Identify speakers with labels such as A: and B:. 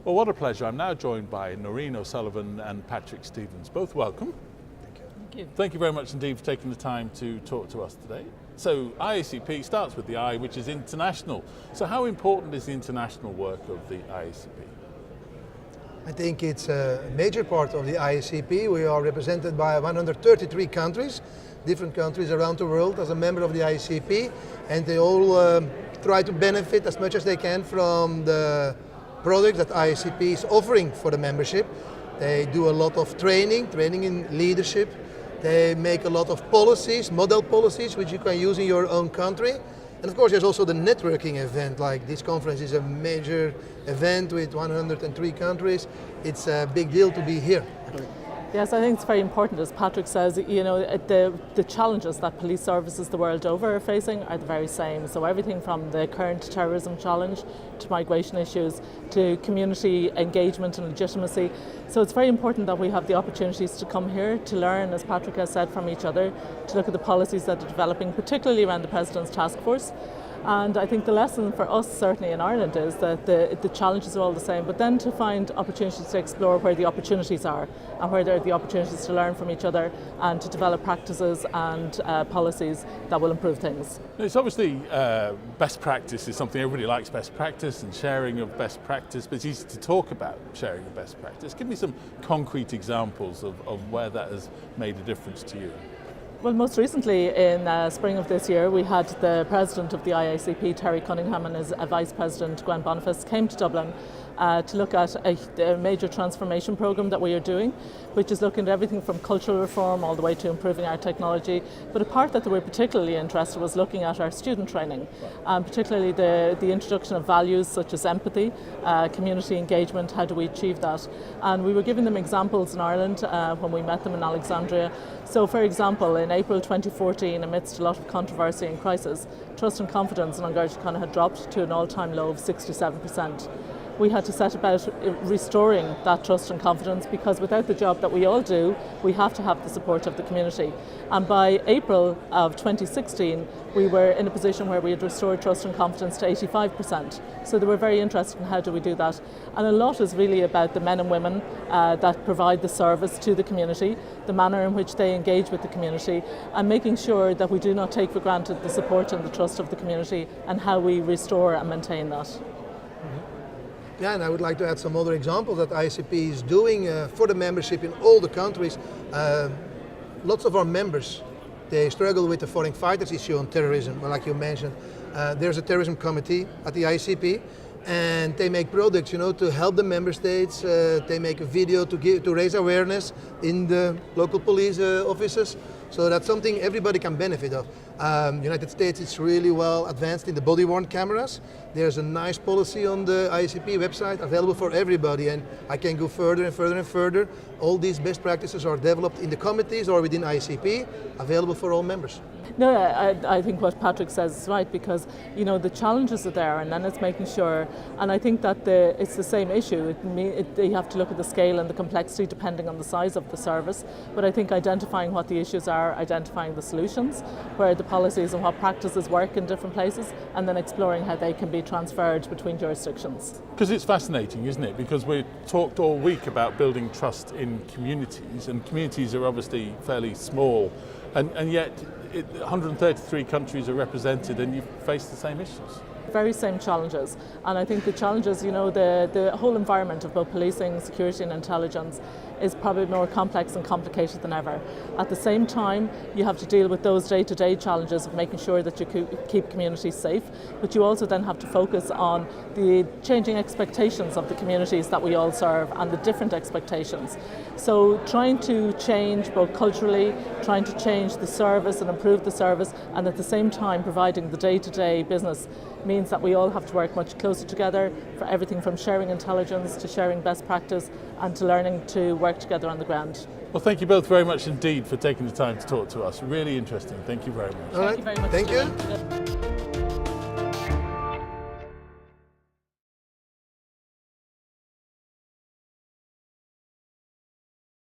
A: Well, what a pleasure. I'm now joined by Nóirín O'Sullivan and Patrick Stevens. Both welcome.
B: Thank you.
C: Thank you.
A: Thank you very much indeed for taking the time to talk to us today. So IACP starts with the I, which is international. So how important is the international work of the IACP?
B: I think it's a major part of the IACP. We are represented by 133 countries, different countries around the world as a member of the IACP, and they all try to benefit as much as they can from the products that IACP is offering for the membership. They do a lot of training in leadership. They make a lot of policies, model policies, which you can use in your own country. And of course, there's also the networking event. Like this conference is a major event with 103 countries. It's a big deal to be here.
C: Yes, I think it's very important, as Patrick says, you know, the challenges that police services the world over are facing are the very same. So everything from the current terrorism challenge to migration issues to community engagement and legitimacy. So it's very important that we have the opportunities to come here to learn, as Patrick has said, from each other, to look at the policies that are developing, particularly around the President's task force. And I think the lesson for us, certainly in Ireland, is that the challenges are all the same, but then to find opportunities to explore where the opportunities are and where there are the opportunities to learn from each other and to develop practices and policies that will improve things.
A: It's obviously best practice is something everybody likes, best practice and sharing of best practice, but it's easy to talk about sharing of best practice. Give me some concrete examples of where that has made a difference to you.
C: Well, most recently in spring of this year, we had the president of the IACP, Terry Cunningham, and his vice president, Gwen Boniface, came to Dublin to look at a major transformation programme that we are doing, which is looking at everything from cultural reform all the way to improving our technology. But a part that they were particularly interested was looking at our student training, particularly the introduction of values such as empathy, community engagement, how do we achieve that? And we were giving them examples in Ireland when we met them in Alexandria. So, for example, in April 2014, amidst a lot of controversy and crisis, trust and confidence in Garda Síochána had dropped to an all-time low of 67%. We had to set about restoring that trust and confidence, because without the job that we all do, we have to have the support of the community. And by April of 2016, we were in a position where we had restored trust and confidence to 85%. So they were very interested in how do we do that. And a lot is really about the men and women that provide the service to the community, the manner in which they engage with the community, and making sure that we do not take for granted the support and the trust of the community, and how we restore and maintain that.
B: Yeah, and I would like to add some other examples that IACP is doing for the membership in all the countries. Lots of our members, they struggle with the foreign fighters issue on terrorism, like you mentioned. There's a terrorism committee at the IACP, and they make products, you know, to help the member states. They make a video to raise awareness in the local police offices. So that's something everybody can benefit of. United States is really well advanced in the body-worn cameras. There's a nice policy on the IACP website available for everybody, and I can go further and further and further. All these best practices are developed in the committees or within IACP, available for all members.
C: No, I think what Patrick says is right, because you know the challenges are there, and then it's making sure. And I think that it's the same issue. You have to look at the scale and the complexity depending on the size of the service. But I think identifying what the issues are, identifying the solutions, where the policies and what practices work in different places, and then exploring how they can be transferred between jurisdictions.
A: Because it's fascinating, isn't it? Because we talked all week about building trust in communities, and communities are obviously fairly small, and yet 133 countries are represented, and you face the same issues.
C: Very same challenges, and I think the challenges, you know, the whole environment of both policing, security and intelligence is probably more complex and complicated than ever. At the same time, you have to deal with those day-to-day challenges of making sure that you keep communities safe, but you also then have to focus on the changing expectations of the communities that we all serve and the different expectations. So trying to change both culturally, trying to change the service and improve the service, and at the same time providing the day-to-day business means that we all have to work much closer together for everything from sharing intelligence to sharing best practice and to learning to work together on the ground.
A: Well, thank you both very much indeed for taking the time to talk to us. Really interesting. Thank you very much.
B: All right.
C: Thank you very much.
B: Thank you.